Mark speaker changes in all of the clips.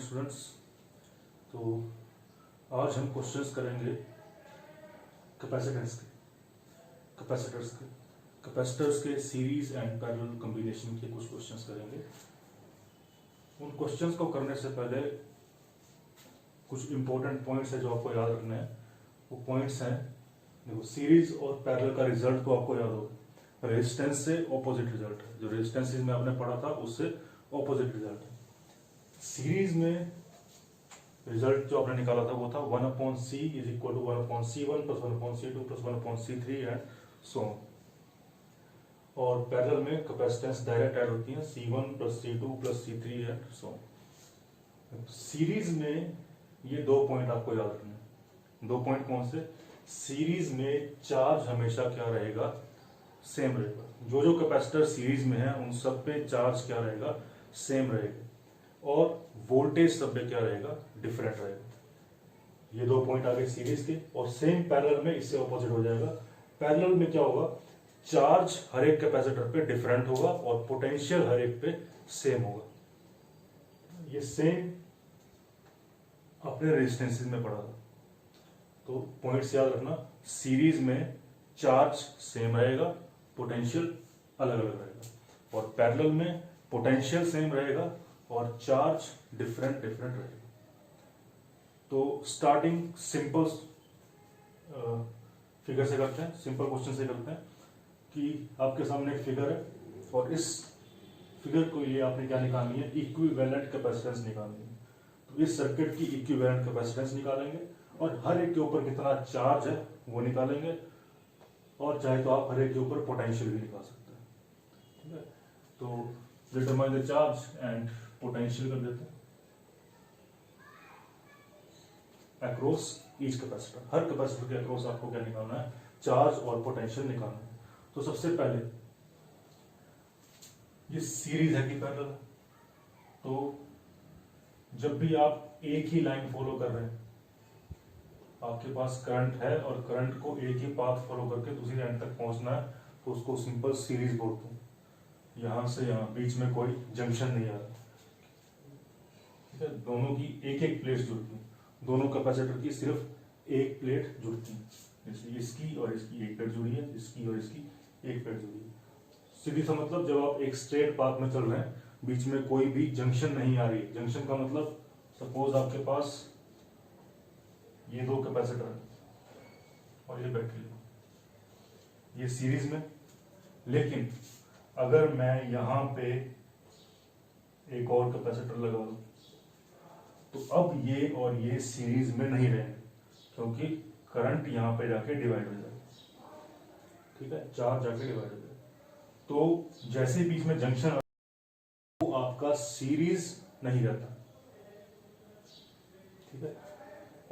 Speaker 1: Students. तो आज हम क्वेश्चंस करेंगे कैपेसिटर्स के सीरीज एंड पैरेलल कॉम्बिनेशन के कुछ क्वेश्चंस करेंगे। उन क्वेश्चंस को करने से पहले कुछ इंपॉर्टेंट पॉइंट्स है जो आपको याद रखने हैं। वो पॉइंट्स हैं, देखो सीरीज और पैरेलल का रिजल्ट तो आपको याद होगा, रेजिस्टेंस से ऑपोजिट रिजल्ट है। जो रेजिस्टेंस में आपने पढ़ा था उससे ऑपोजिट रिजल्ट है। सीरीज में रिजल्ट जो आपने निकाला था वो था 1/c is equal to 1/c1 plus 1/c2 plus 1/c3 and so on. और पैरेलल में कैपेसिटेंस डायरेक्ट ऐड होती है C1 plus C2 plus C3 and so on. Series में ये दो पॉइंट आपको याद रखने हैं। दो पॉइंट कौन से? सीरीज में चार्ज हमेशा क्या रहेगा? सेम रहेगा। जो जो कैपेसिटर सीरीज में है उन सब पे चार्ज क्या रहेगा? सेम रहेगा। और वोल्टेज सब पे क्या रहेगा? डिफरेंट रहेगा। ये दो पॉइंट आ गए सीरीज के। और सेम पैरेलल में इससे ऑपोजिट हो जाएगा। पैरेलल में क्या होगा? चार्ज हर एक कैपेसिटर पे डिफरेंट होगा और पोटेंशियल हर एक पे सेम होगा। ये सेम अपने रेजिस्टेंसेस में पढ़ा था। तो पॉइंट्स याद रखना, सीरीज में चार्ज सेम रहेगा, पोटेंशियल अलग अलग रहेगा। और पैरेलल में पोटेंशियल सेम रहेगा और चार्ज डिफरेंट रहेगा। तो स्टार्टिंग सिंपल फिगर से करते हैं, सिंपल क्वेश्चन से करते हैं कि आपके सामने एक फिगर है और इस फिगर को लिए आपने क्या निकालनी है? इक्विवेलेंट कैपेसिटेंस निकालनी है। तो इस सर्किट की इक्विवेलेंट कैपेसिटेंस निकालेंगे और हर एक के ऊपर कितना चार्ज है वो निकालेंगे। और चाहे तो आप हर एक के ऊपर पोटेंशियल भी निकाल सकते हैं। ठीक है, तो determine the charge and potential कर देते हैं अक्रॉस ईच कैपेसिटर। हर कैपेसिटर के अक्रॉस आपको क्या निकालना है? चार्ज और पोटेंशियल निकालना है। तो सबसे पहले ये सीरीज है कि पैरेलल है। तो जब भी आप एक ही लाइन फॉलो कर रहे हैं, आपके पास करंट है और करंट को एक ही पाथ फॉलो करके दूसरी लाइन तक पहुंचना है, तो उसको सिंपल सीरीज बोलते हैं। यहां से यहां बीच में कोई जंक्शन नहीं आ रहा। ठीक है, दोनों की एक एक प्लेट जुड़ती है। दोनों कैपेसिटर की सिर्फ एक प्लेट जुड़ती है। जैसे इसकी और इसकी एक प्लेट जुड़ी है, इसकी और इसकी एक प्लेट जुड़ी है। सीधी सा मतलब जब आप एक स्ट्रेट पाथ में चल रहे हैं, बीच में कोई भी जंक्शन नहीं आ रही है। जंक्शन का मतलब सपोज आपके पास ये दो कैपेसिटर है और ये बैटरी है, ये सीरीज में। लेकिन अगर मैं यहां पे एक और कैपेसिटर लगा दूं तो अब ये और ये सीरीज में नहीं रहेंगे, क्योंकि करंट यहां पे जाके डिवाइड हो जाएगा। ठीक है, चार्ज जाके डिवाइड हो जाएगा। तो जैसे बीच में जंक्शन वो आपका सीरीज नहीं रहता। ठीक है,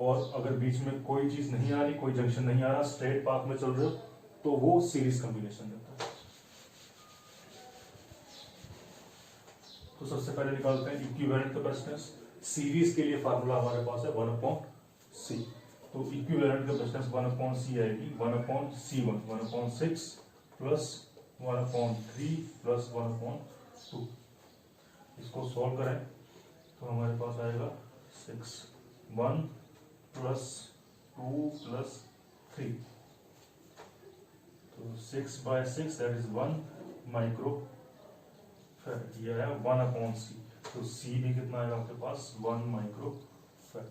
Speaker 1: और अगर बीच में कोई चीज नहीं आ रही, कोई जंक्शन नहीं आ रहा, स्ट्रेट पाथ में चल रहे हो, तो वो सीरीज कॉम्बिनेशन रहता है। तो सबसे पहले निकालते हैं इक्विवेलेंट कैपेसिटेंस। सीरीज के लिए फार्मूला हमारे पास है 1/c। तो इक्विवेलेंट कैपेसिटेंस 1/c आएगी 1/c1 1/6 प्लस 1/3 प्लस 1/2। इसको सॉल्व करें तो हमारे पास आएगा 6 1 प्लस 2 प्लस 3। तो 6/6 दैट इज 1 माइक्रो फैराड। ये है 1/c। तो c भी कितना आएगा आपके पास? 1 माइक्रो फैराड।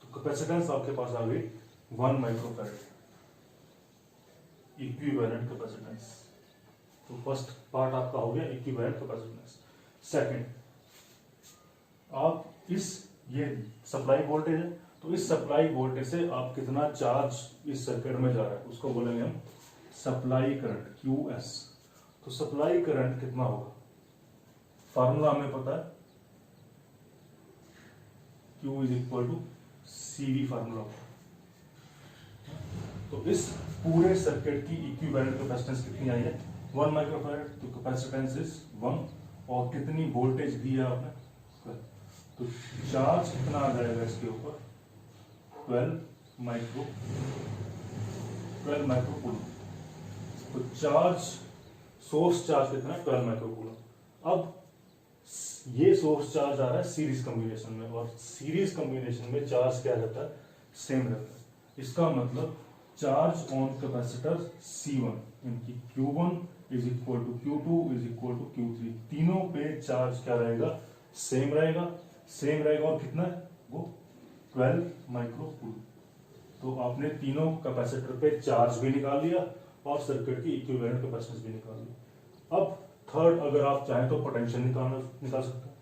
Speaker 1: तो कैपेसिटेंस आपके पास आ गई 1 माइक्रो फैराड, इक्विवेलेंट कैपेसिटेंस। तो फर्स्ट पार्ट आपका हो गया इक्विवेलेंट कैपेसिटेंस। सेकंड, आप ये सप्लाई वोल्टेज है, तो इस सप्लाई वोल्टेज से आप कितना चार्ज इस सर्किट में जा रहा है उसको बोलेंगे हम सप्लाई करंट, QS। तो सप्लाई करंट कितना होगा? फार्मूला हमें पता है, Q is equal to CV formula होगा। तो इस पूरे सर्किट की इक्विवेलेंट कैपेसिटेंस कितनी आई है? 1 माइक्रोफैराड। तो कैपेसिटेंस इज 1। और कितनी वोल्टेज दी है आपने? तो चार्ज कितना आ जाएगा इसके ऊपर? 12 माइक्रो कूलम। तो चार्ज, सोर्स चार्ज कितना है? 12 माइक्रो कूलम। अब ये सोर्स चार्ज आ रहा है सीरीज कॉम्बिनेशन में, और सीरीज कॉम्बिनेशन में चार्ज क्या रहता है, सेम रहता है। इसका मतलब चार्ज ऑन कैपेसिटर C1 इनकी Q1 is equal to Q2 is equal to Q3, तीनों पे चार्ज क्या रहेगा, सेम रहेगा। सेम रहेगा और कितना है वो 12 माइक्रो कूलम। तो आपने तीनों कैपेसिटर पे चार्ज भी निकाल लिया और सर्किट की इक्विवेलेंट कैपेसिटेंस भी निकाल ली। अब थर्ड, अगर आप चाहें तो पोटेंशियल निकाल सकते हैं।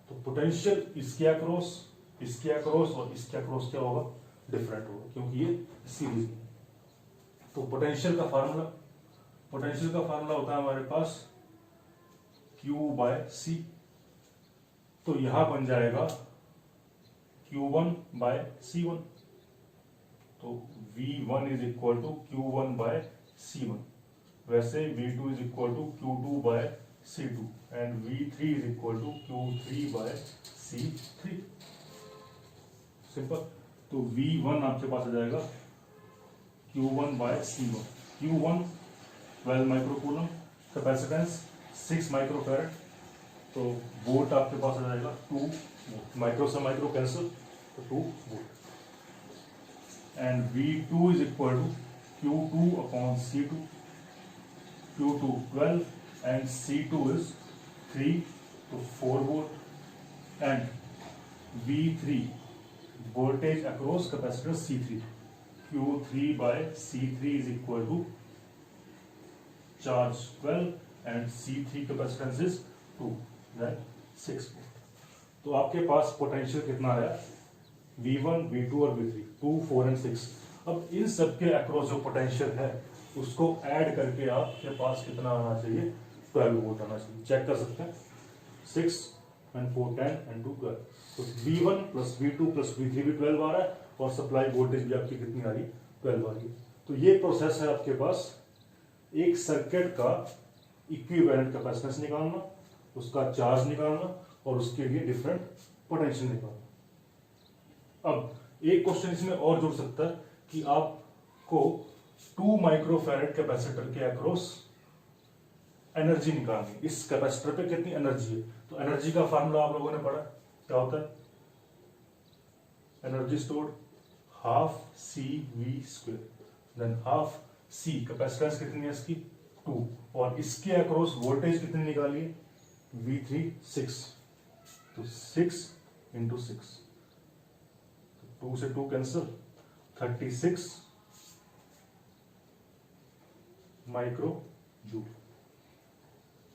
Speaker 1: तो पोटेंशियल इसके अक्रॉस और इसके अक्रॉस क्या होगा, डिफरेंट होगा, क्योंकि ये सीरीज में। तो पोटेंशियल का फार्मूला होता है हमारे पास Q/C। तो यहां बन जाएगा Q1/C1। तो V1 is equal to Q1/C1। वैसे V2 is equal to Q2/C2 and V3 is equal to Q3/C3। Simple. तो V1 आपके पास आ जाएगा Q1/C1। Q1 12 microcoulomb, capacitance 6 microfarad. तो वोल्ट आपके पास आ जाएगा 2 वोल्ट, माइक्रो से माइक्रो कैंसिल, तो 2 volt. And V2 is equal to Q2/C2। Q2 12 and C2 is 3 to 4 volt, and V3 voltage across capacitor C3, Q3/C3 is equal to charge 12 and C3 capacitance is 2, then 6 volt। तो आपके पास potential कितना आया, V1, V2 और V3, 2, 4 and 6। अब इन सबके across जो potential है उसको ऐड करके आपके पास कितना आना चाहिए, 12 वोल्ट आना चाहिए। चेक कर सकते हैं, 6 and 4 10 and 2 12। तो V1 plus V2 plus V3 भी 12 आ रहा है और सप्लाई वोल्टेज भी आपकी कितनी आ रही है, 12 आ रही है। तो ये प्रोसेस है आपके पास एक सर्किट का इक्विवेलेंट कैपेसिटेंस निकालना, उसका चार्ज निकालना और उसके लिए डिफरेंट पोटेंशियल निकालना। अब एक क्वेश्चन इसमें और जुड़ सकता है कि आपको 2 माइक्रोफैरड कैपेसिटर के अक्रॉस एनर्जी निकालनी, इस कैपेसिटर पे कितनी एनर्जी है। तो एनर्जी का फार्मूला आप लोगों ने पढ़ा, क्या होता है, energy stored half CV², than half C, capacitance कितनी है इसकी 2, और इसके अक्रॉस वोल्टेज कितनी निकाली है, V3 6, तो 6 into 6, 2 से 2 कैंसिल, 36 माइक्रो जूल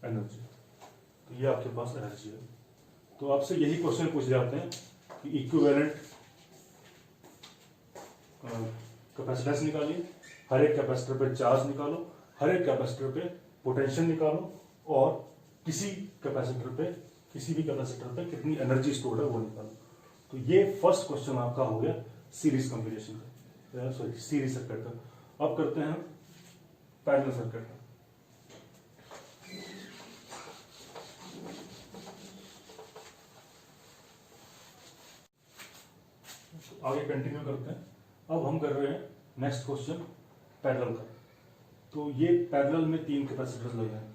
Speaker 1: एनर्जी। तो ये आपके पास एनर्जी है। तो आपसे यही क्वेश्चन पूछ जाते हैं कि इक्विवेलेंट कैपेसिटेंस निकालिए, हर एक कैपेसिटर पे चार्ज निकालो, हर एक कैपेसिटर पे पोटेंशियल निकालो, और किसी भी कैपेसिटर पे कितनी एनर्जी स्टोर है वो निकालो। तो ये फर्स्ट क्वेश्चन आपका हो गया सीरीज कॉम्बिनेशन का, सॉरी सीरीज सर्किट का। अब करते हैं पैरेलल सर्किट का। आगे कंटिन्यू करते हैं। अब हम कर रहे हैं नेक्स्ट क्वेश्चन पैरेलल का। तो ये पैरेलल में 3 कैपेसिटर्स लगे हैं।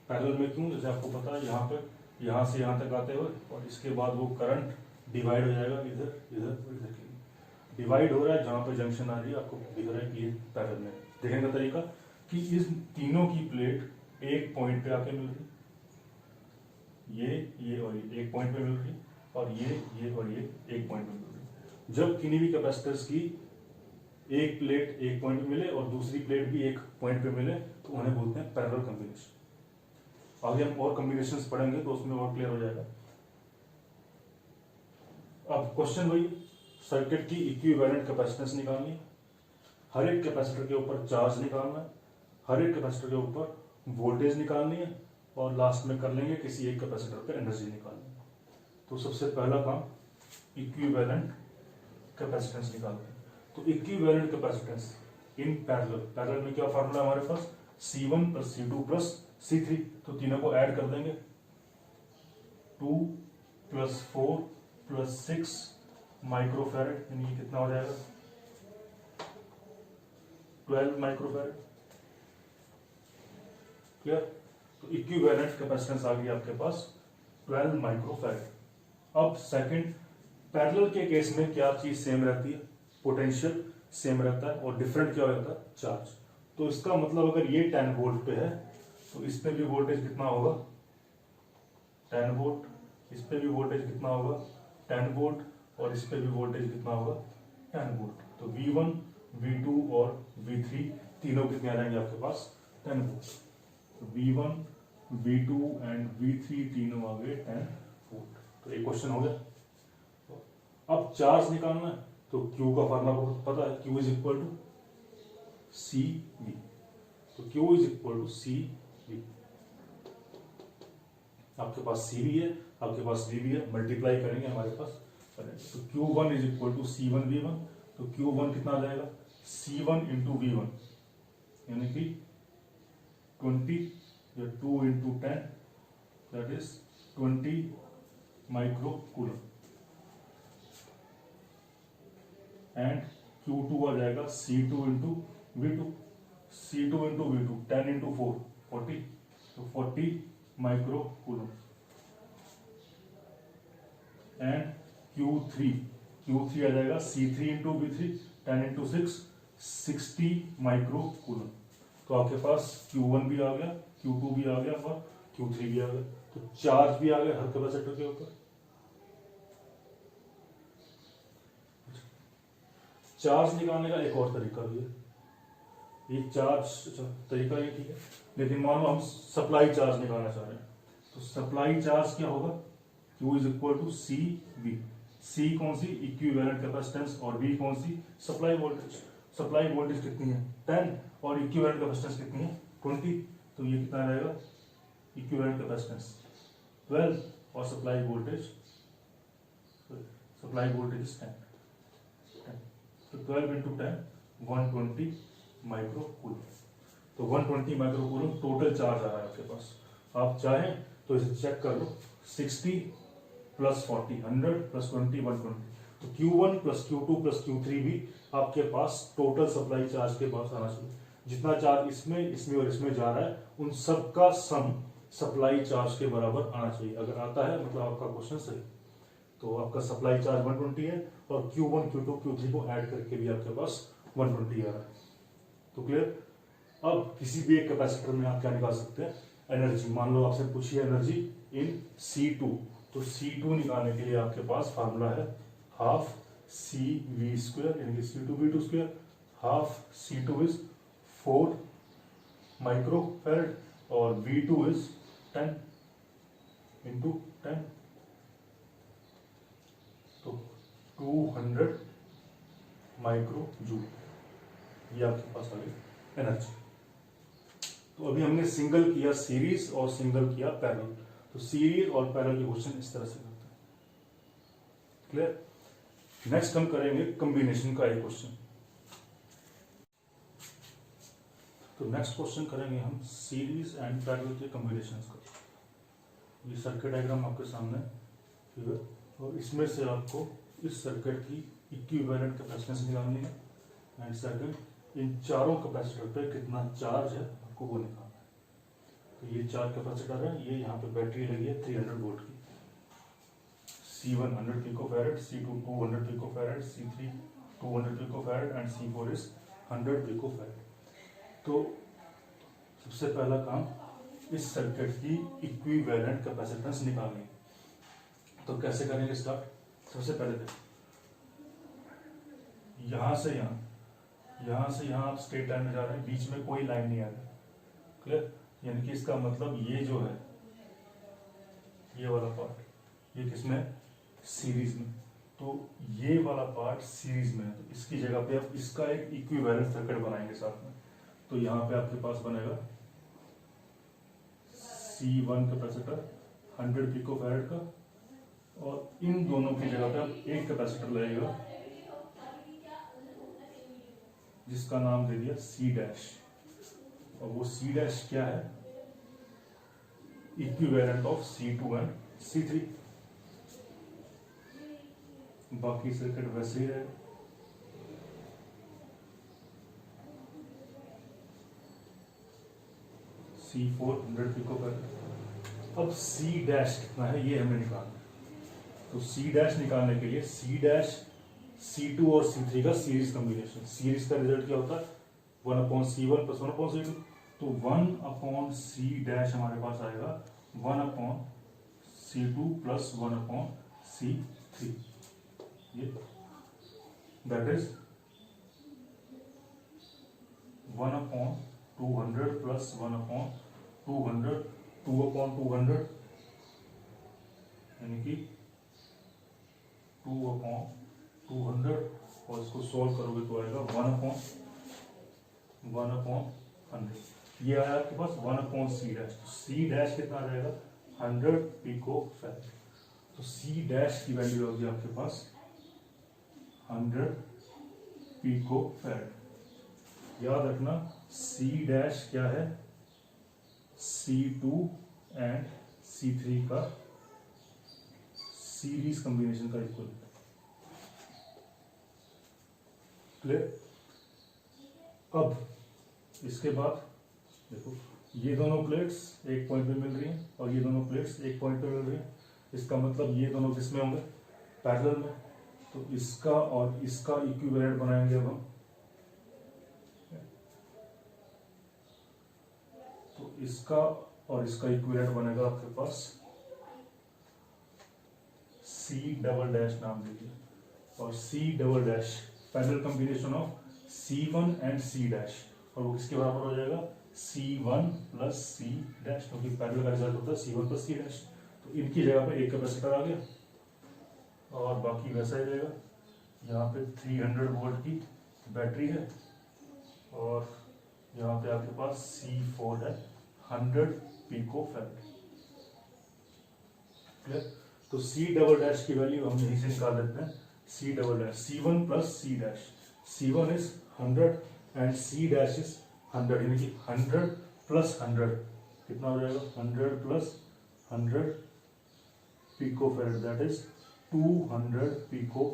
Speaker 1: पैरेलल में क्यों, जैसे आपको पता है यहाँ पे, यहाँ से यहाँ तक आते हुए, और इसके बाद वो करंट डिवाइड हो जाएगा इधर इधर इधर के लिए। डिवाइड हो रहा है जहाँ पे जंक्शन आ रही है, आपको दिख रहा है कि ये पैरेलल में। देखने का तरीका कि इस तीनों की प्लेट एक पॉइंट पे आके मिल रही, ये और ये एक पॉइंट पे मिल रही, और ये और ये एक पॉइंट पे मिल रही। जब किन्हीं भी कैपेसिटर्स की एक प्लेट एक पॉइंट पे मिले और दूसरी प्लेट भी एक पॉइंट पे मिले तो उन्हें बोलते हैं पैरेलल कॉम्बिनेशन। आगे हम और कॉम्बिनेशंस पढ़ेंगे तो उसमें और क्लियर हो जाएगा। अब क्वेश्चन वही, सर्किट की इक्विवेलेंट कैपेसिटेंस निकालनी है, हर एक कैपेसिटर के ऊपर चार्ज निकालना है, हर एक कैपेसिटर के ऊपर वोल्टेज निकालनी है, और लास्ट में कर लेंगे किसी एक कैपेसिटर पे एनर्जी निकालनी है। तो सबसे पहला काम इक्विवेलेंट कैपेसिटेंस निकालते हैं। तो equivalent capacitance in parallel, parallel में क्या फार्मूला हमारे पास, C1 plus C2 plus C3। तो तीनों को ऐड कर देंगे, 2 प्लस 4 प्लस 6 माइक्रोफैरड, यानी कितना हो जाएगा 12 माइक्रोफैरड। क्लियर। तो इक्विवेलेंट कैपेसिटेंस आ गई आपके पास 12 माइक्रोफैरेड। अब सेकंड पैरेलल के केस में क्या चीज सेम रहती है, पोटेंशियल सेम रहता है और डिफरेंट क्या रहता है, चार्ज। तो इसका मतलब अगर ये 10 वोल्ट पे है तो इस पे भी वोल्टेज कितना होगा, 10 वोल्ट, इस पे भी वोल्टेज कितना होगा 10 वोल्ट और इस पे भी वोल्टेज कितना होगा 10 वोल्ट। तो V1 V2 और V3 तीनों कितने आ जाएंगे आपके पास 10 वोल्ट। तो V1 V2 एंड V3 तीनों आ गए 10 वोल्ट। तो एक क्वेश्चन हो गया। अब चार्ज निकालना है तो Q का फार्मूला पता है, Q is equal to CV। तो Q is equal to CV। आपके पास CV है, आपके पास VB है, मल्टीप्लाई करेंगे हमारे पास। तो Q1 is equal to C1V1। तो Q1 कितना आ जाएगा, C1 इंटू V1 यानी कि 20 या 2 into 10 that is 20 micro coulomb. And Q2 आ जाएगा C2 into V2, C2 into V2 10 into 4 40, तो 40 माइक्रो कूलम। एंड Q3 आ जाएगा C3 into V3 10 into 6 60 micro coulomb. तो आपके पास Q1 भी आ गया, Q2 भी आ गया और Q3 भी आ गया। तो चार्ज भी आ गया हर कैपेसिटर के ऊपर। चार्ज निकालने का एक और तरीका भी है, ये चार्ज तरीका ये ठीक है, लेकिन मान लो हम सप्लाई चार्ज निकालना चाह रहे हैं तो सप्लाई चार्ज क्या होगा, Q is equal to CV। C कौन सी, इक्विवेलेंट कैपेसिटेंस, और V कौन सी, सप्लाई वोल्टेज। सप्लाई वोल्टेज कितनी है 10 और इक्विवेलेंट कैपेसिटेंस कितनी है 20। तो ये कितना रहेगा, इक्विवेलेंट कैपेसिटेंस 12 और सप्लाई वोल्टेज इज 10। तो 12 इंटू 10 120 माइक्रो कूलम। तो 120 माइक्रो कूलम टोटल चार्ज आ रहा है आपके पास। आप चाहें तो इसे चेक कर लो, 60 प्लस 40 100 प्लस 20 120। तो Q1 plus Q2 plus Q3 भी आपके पास टोटल सप्लाई चार्ज के पास आना चाहिए। जितना चार्ज इसमें और इसमें जा रहा है उन सब का सम सप्लाई चार्ज के बराबर आना चाहिए। अगर आता है मतलब आपका क्वेश्चन सही। तो आपका सप्लाई चार्ज 120 है और Q1 Q2 Q3 को ऐड करके भी आपके पास 120 आ रहा है। तो क्लियर। अब किसी भी एक कैपेसिटर में आप क्या निकाल सकते हैं, एनर्जी। मान लो आपसे पूछी है एनर्जी इन C2, तो C2 निकालने के लिए आपके पास फार्मूला है हाफ CV स्क्वायर यानी कि C2V2 square. Half C2 is 4 micro farad और V2 इज 10 इंटू 10, तो 200 माइक्रो जूल। ये आपके पास आ गई एनर्जी। तो अभी हमने सिंगल किया सीरीज और सिंगल किया पैरेलल। तो सीरीज और पैरेलल के क्वेश्चन इस तरह से करते हैं। क्लियर। नेक्स्ट हम करेंगे कॉम्बिनेशन का एक क्वेश्चन। तो नेक्स्ट क्वेश्चन करेंगे हम सीरीज एंड पैरेलल के कॉम्बिनेशन का। ये सर्किट डायग्राम आपके सामने है और इसमें से आपको इस सर्किट की इक्विवेलेंट कैपेसिटेंस निकालनी है एंड सेकंड इन चारों कैपेसिटर पे कितना चार्ज है आपको वो निकालना है। तो ये चार कैपेसिटर है, ये यहाँ पे बैटरी लगी है 300 वोल्ट की। C1 100 picofarad, C2 200 picofarad, C3 200 picofarad and C4 is 100 picofarad. तो सबसे पहला काम इस सर्किट की इक्विवेलेंट कैपेसिटेंस निकालनी है। तो कैसे करेंगे स्टार्ट। सबसे पहले यहां से यहां आप स्ट्रेट लाइन में जा रहे हैं, बीच में कोई लाइन नहीं आ रही। क्लियर। यानी कि इसका मतलब ये जो है ये वाला पार्ट ये किसमें, सीरीज में। तो ये वाला पार्ट सीरीज में है, तो इसकी जगह पे आप इसका एक इक्विवेलेंट सर्किट बनाएंगे साथ में। तो यहां पे आपके पास बनेगा C1 कैपेसिटर 100 पिकोफैरेड का और इन दोनों की जगह पे आप एक कैपेसिटर लगेगा जिसका नाम दे दिया C'। और वो C' क्या है, equivalent of C2 and C3। बाकी सर्किट वैसे ही रहेगा। C4 100 पिकोफैरेड अब C डैश कितना है ये हमें निकालना है। तो C डैश निकालने के लिए C डैश C2 और C3 का सीरीज कॉम्बिनेशन, सीरीज का रिजल्ट क्या होता है 1/C1 + 1/C2, तो 1/C डैश हमारे पास आएगा 1/C2 + 1/C3, ये दैट इज 1/200 + 1/200, 2/200 यानी कि 2/200, और इसको सोल्व करोगे तो आएगा 1/100। ये आया आपके पास 1/C डैश। तो C डैश कितना आ जाएगा 100 पिको फैराड। तो C डैश की वैल्यू होगी आपके पास 100 पिको फैराड। याद रखना C डैश क्या है C2 एंड C3 का सीरीज कॉम्बिनेशन का इक्वल। क्लियर। अब इसके बाद देखो ये दोनों प्लेट्स एक पॉइंट पे मिल रही हैं और ये दोनों प्लेट्स एक पॉइंट पे मिल रही हैं, इसका मतलब ये दोनों किसमें होंगे पैरेलल में। तो इसका और इसका इक्विवेलेंट बनाएंगे अब हम। तो इसका और इसका इक्विवेलेंट बनेगा आपके पास C डबल डैश नाम दीजिए, और C double dash parallel combination of C1 and C dash, और वो किसके बराबर हो जाएगा C1 + C डैश, क्योंकि पैरेलल का रिजल्ट होता है C1 + C डैश। तो इनकी जगह पे एक कैपेसिटर आ गया और बाकी वैसा ही रहेगा। यहाँ पे 300 वोल्ट की बैटरी है और यहाँ पे आपके पास C4 है 100 पिको फैराड। क्लियर। तो C डबल डैश की वैल्यू हम यहीं से निकाल देते हैं। C double dash C1 + C dash, C1 is 100 and C dash is 100, यानी कि 100 + 100 कितना हो जाएगा 100 + 100 pico farad, that is 200 pico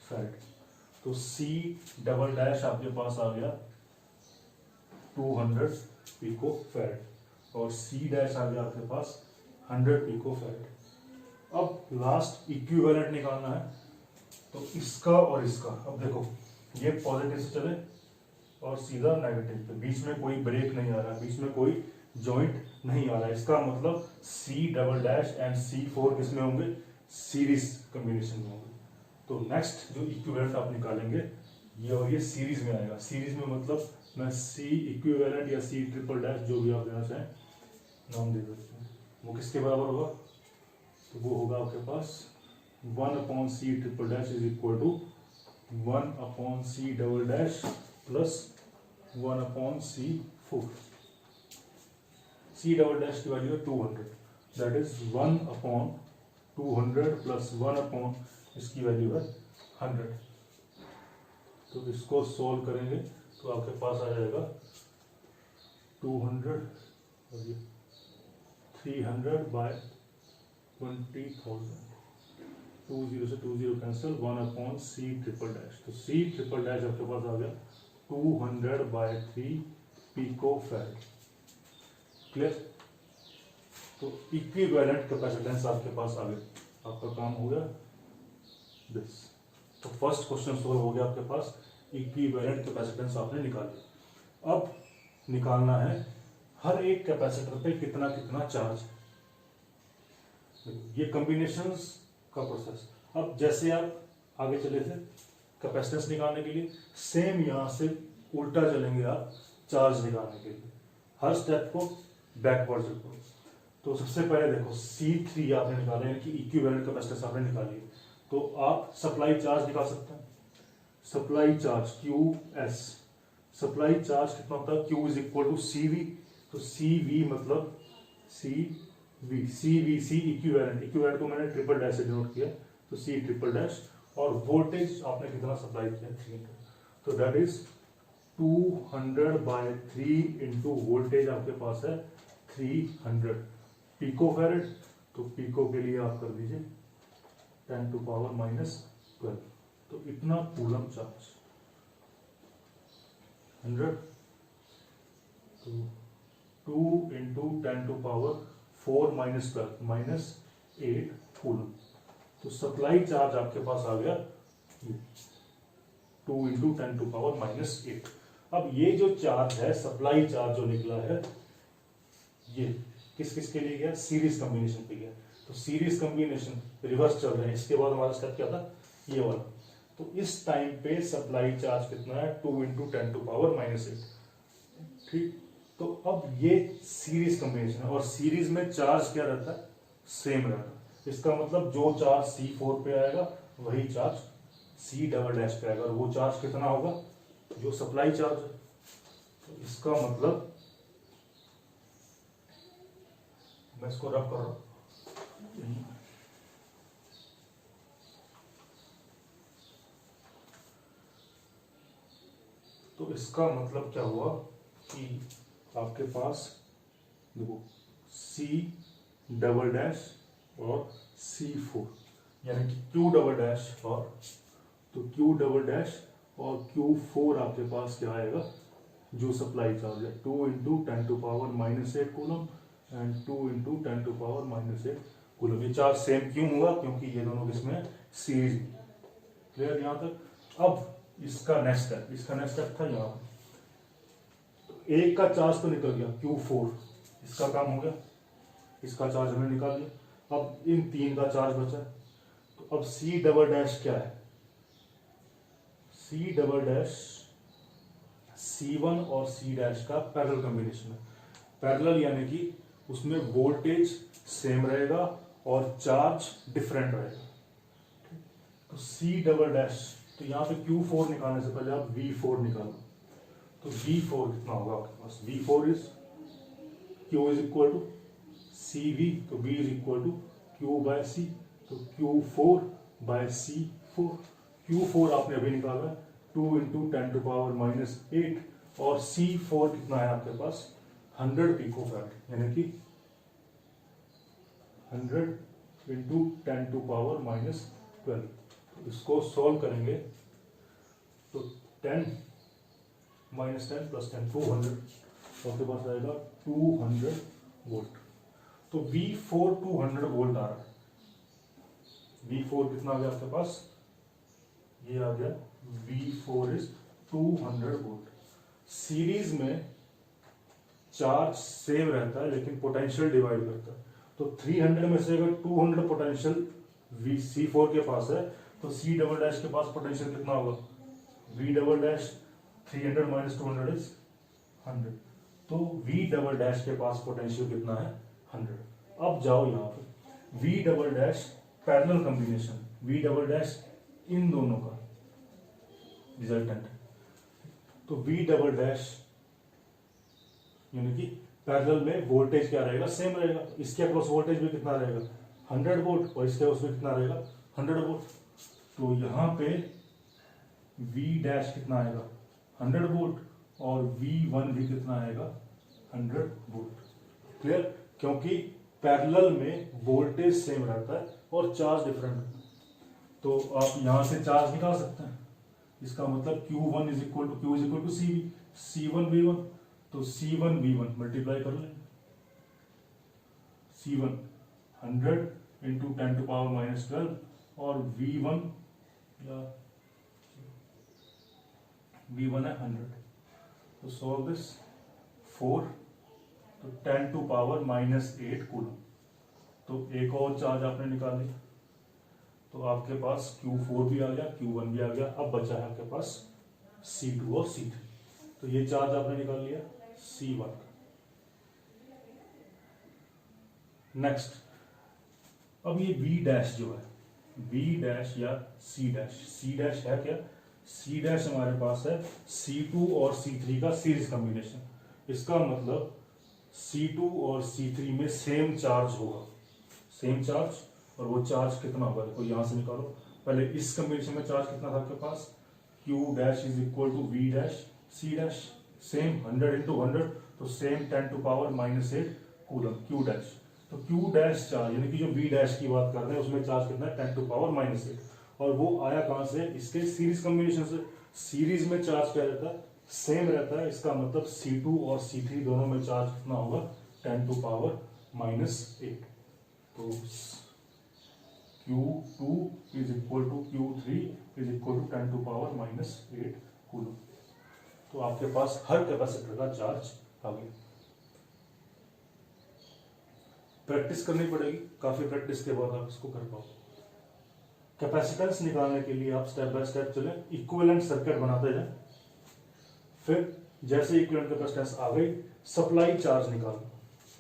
Speaker 1: farad. तो C डबल डैश आपके पास आ गया 200 पिको फैराड और C डैश आ गया आपके पास 100 पिको फैराड। अब लास्ट इक्विवेलेंट निकालना है, तो इसका और इसका। अब देखो ये पॉजिटिव से चले और सीधा नेगेटिव पे, बीच में कोई ब्रेक नहीं आ रहा, बीच में कोई जॉइंट नहीं आ रहा है। इसका मतलब C double dash and C4 किसमें होंगे सीरीज कॉम्बिनेशन में होंगे। तो नेक्स्ट जो इक्विवेलेंट आप निकालेंगे ये, और ये सीरीज में आएगा। सीरीज में मतलब मैं C इक्विवेलेंट या C ट्रिपल डैश जो भी आप देना चाहें नाम दे देते हैं, वो किसके बराबर होगा। तो वो होगा आपके पास 1/C triple dash is equal to 1/C double dash plus 1/C4। C double dash की वैल्यू है 200, दैट इज 1/200 प्लस 1/ इसकी वैल्यू है 100। तो इसको सोल्व करेंगे तो आपके पास आ जाएगा 200 और ये 300/20,000, 20 से 20 कैंसिल, 1/C ट्रिपल डैश। तो C ट्रिपल डैश आपके पास आ गया 200/3 पिको फैराड। क्लियर। तो इक्विवेलेंट कैपेसिटेंस आपके पास आ गया, आपका काम हो गया दिस। तो फर्स्ट क्वेश्चन सोल्व हो गया आपके पास, इक्विवेलेंट कैपेसिटेंस आपने निकाली। अब निकालना है हर एक कैपेसिटर पे कितना कितना चार्ज। ये कॉम्बिनेशंस का प्रोसेस। अब जैसे आप आगे चले थे कैपेसिटेंस निकालने के लिए, सेम यहां से उल्टा चलेंगे आप चार्ज निकालने के लिए। हर स्टेप को बैकवर्ड करो। तो सबसे पहले देखो C3 आपने निकाला, यानी कि इक्विवेलेंट कैपेसिटेंस आपने निकाली। तो आप सप्लाई चार्ज निकाल सकते हैं। Supply charge QS, supply charge कितना होता है Q is equal to CV। तो CV मतलब CVC इक्विवेलेंट, इक्विवेलेंट को मैंने ट्रिपल डैश से डिनोट किया, तो C ट्रिपल डैश। और वोल्टेज आपने कितना सप्लाई किया 300, तो दैट इज 200/3 इंटू वोल्टेज आपके पास है 300 पिको फैराड। तो पिको के लिए आप कर दीजिए 10⁻⁻12, तो इतना कूलम चार्ज 100, तो 2 × 10⁴ 4 माइनस 12 माइनस 8 कूलम। तो सप्लाई चार्ज आपके पास आ गया 2 इंटू 10 टू पावर माइनस 8। अब ये जो चार्ज है, सप्लाई चार्ज जो निकला है, ये किस किस के लिए गया? सीरीज कॉम्बिनेशन पे गया। तो सीरीज कॉम्बिनेशन रिवर्स चल रहे हैं। इसके बाद हमारा स्टेप क्या था? ये वाला। तो इस टाइम पे सप्लाई चार्ज कितना है? 2 इंटू 10 टू पावर माइनस 8। ठीक, तो अब ये सीरीज कॉम्बिनेशन है और सीरीज में चार्ज क्या रहता है? सेम रहता है। इसका मतलब जो चार्ज C4 पे आएगा वही चार्ज C डबल डैश पे आएगा, और वो चार्ज कितना होगा? जो सप्लाई चार्ज है। तो इसका मतलब, मैं इसको रब कर रहा हूं, तो इसका मतलब क्या हुआ कि आपके पास देखो C डबल डैश और C4, यानी कि Q डबल डैश और, तो Q डबल डैश और Q4 आपके पास क्या आएगा? जो सप्लाई चार्ज है 2 into 10 to power minus 8 coulomb and 2 into 10 to power minus 8 coulomb. ये चार्ज सेम क्यों हुआ? क्योंकि ये दोनों किसमें? सीरीज। क्लियर यहां तक? अब इसका नेक्स्ट स्टेप था यहाँ पर। तो एक का चार्ज तो निकल गया Q4, इसका काम हो गया, इसका चार्ज हमने निकाल लिया। अब इन तीन का चार्ज बचा। तो अब C डबल डैश क्या है? C डबल डैश C1 और C डैश का पैरेलल कॉम्बिनेशन है। पैरेलल यानी कि उसमें वोल्टेज सेम रहेगा और चार्ज डिफरेंट रहेगा। तो C डबल डैश, तो यहां पे Q4 निकालने से पहले आप V4 निकालो। तो V4 कितना होगा आपके पास? V4 is Q is equal to CV, तो V is equal to Q by C, तो Q4 बाय C4। Q4 आपने अभी निकाला है 2 इंटू 10 टू पावर माइनस 8, और C4 कितना है आपके पास? 100 पिकोफैराड, यानी कि 100 इंटू 10 टू पावर माइनस 12। इसको सॉल्व करेंगे तो 10 माइनस 10 प्लस 10 200, आपके पास आएगा 200 वोल्ट। तो V4 200 वोल्ट आ रहा है। V4 कितना आ गया आपके पास? ये आ गया V4 इज 200 वोल्ट। सीरीज में चार्ज सेम रहता है लेकिन पोटेंशियल डिवाइड करता है। तो 300 में से अगर 200 पोटेंशियल C4 के पास है, तो C डबल डैश के पास पोटेंशियल कितना होगा? V double dash 300 minus 200 is 100। तो V डबल डैश के पास पोटेंशियल कितना है? 100। अब जाओ यहाँ पे V double dash parallel combination, V double dash in दोनों का रिजल्टेंट। तो V डबल डैश यानी कि पैरेलल में वोल्टेज क्या रहेगा? सेम रहेगा। इसके अक्रॉस वोल्टेज भी कितना रहेगा? 100 वोल्ट, और इसके अक्रॉस में कितना रहेगा? 100 वोल्ट। तो यहाँ पे V डैश कितना आएगा? 100 वोल्ट, और V1 भी कितना आएगा? 100 वोल्ट। क्लियर? क्योंकि पैरेलल में वोल्टेज सेम रहता है और चार्ज डिफरेंट। तो आप यहां से चार्ज निकाल सकते हैं। इसका मतलब Q1 is equal to CV, C1 V1, तो C1 V1 मल्टीप्लाई कर लें। C1 100 into 10 to power minus 12, और V1 है 100। तो सॉल्व दिस 4, तो 10 टू पावर माइनस 8 कूलम। तो एक और चार्ज आपने निकाल लिया, तो आपके पास Q4 भी आ गया, Q1 भी आ गया। अब बचा है आपके पास C2 और C3। तो ये चार्ज आपने निकाल लिया C1। नेक्स्ट, अब ये V डैश जो है, V डैश या C डैश, C डैश है क्या? C डैश हमारे पास है C2 और C3 का सीरीज कॉम्बिनेशन। इसका मतलब C2 और C3 में सेम चार्ज होगा, सेम चार्ज। और वो चार्ज कितना होगा? देखो यहां से निकालो। पहले इस कॉम्बिनेशन में चार्ज कितना था आपके पास? Q dash is equal to V dash C dash, same 100 into 100, तो same 10 to power minus 8 coulomb Q dash. तो Q डैश चार्ज यानी कि जो V डैश की बात कर रहे हैं उसमें चार्ज कितना है? 10 टू पावर माइनस 8। और वो आया कहां से? इसके सीरीज कॉम्बिनेशन से। सीरीज में चार्ज क्या रहता है? सेम रहता है। इसका मतलब C2 और C3 दोनों में चार्ज कितना होगा? 10 टू पावर -8। तो Q2 is equal to Q3 is equal to 10 to power -8 coulomb. तो आपके पास हर कैपेसिटर का चार्ज आ गया। प्रैक्टिस करनी पड़ेगी, काफी प्रैक्टिस के बाद आप इसको कर पाओ। कैपेसिटेंस निकालने के लिए आप स्टेप बाय स्टेप चले, इक्विवेलेंट सर्किट बनाते जाए। फिर जैसे इक्विवेलेंट कैपेसिटेंस आ गई, सप्लाई चार्ज निकालो।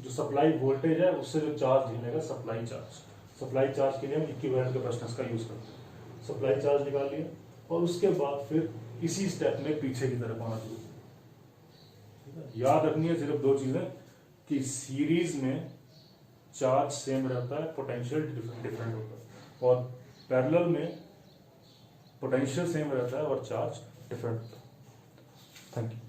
Speaker 1: जो सप्लाई वोल्टेज है उससे जो चार्ज निकलेगा सप्लाई चार्ज। सप्लाई चार्ज के लिए हम इक्विवेलेंट कैपेसिटेंस का यूज करते हैं। सप्लाई चार्ज निकाल लिया और उसके बाद फिर इसी स्टेप में पीछे की तरफ आना शुरू। याद रखनी है सिर्फ दो चीजें कि सीरीज में चार्ज सेम रहता है, पोटेंशियल डिफरेंट होता है, और पैरेलल में पोटेंशियल सेम रहता है और चार्ज डिफरेंट होता है। Thank you.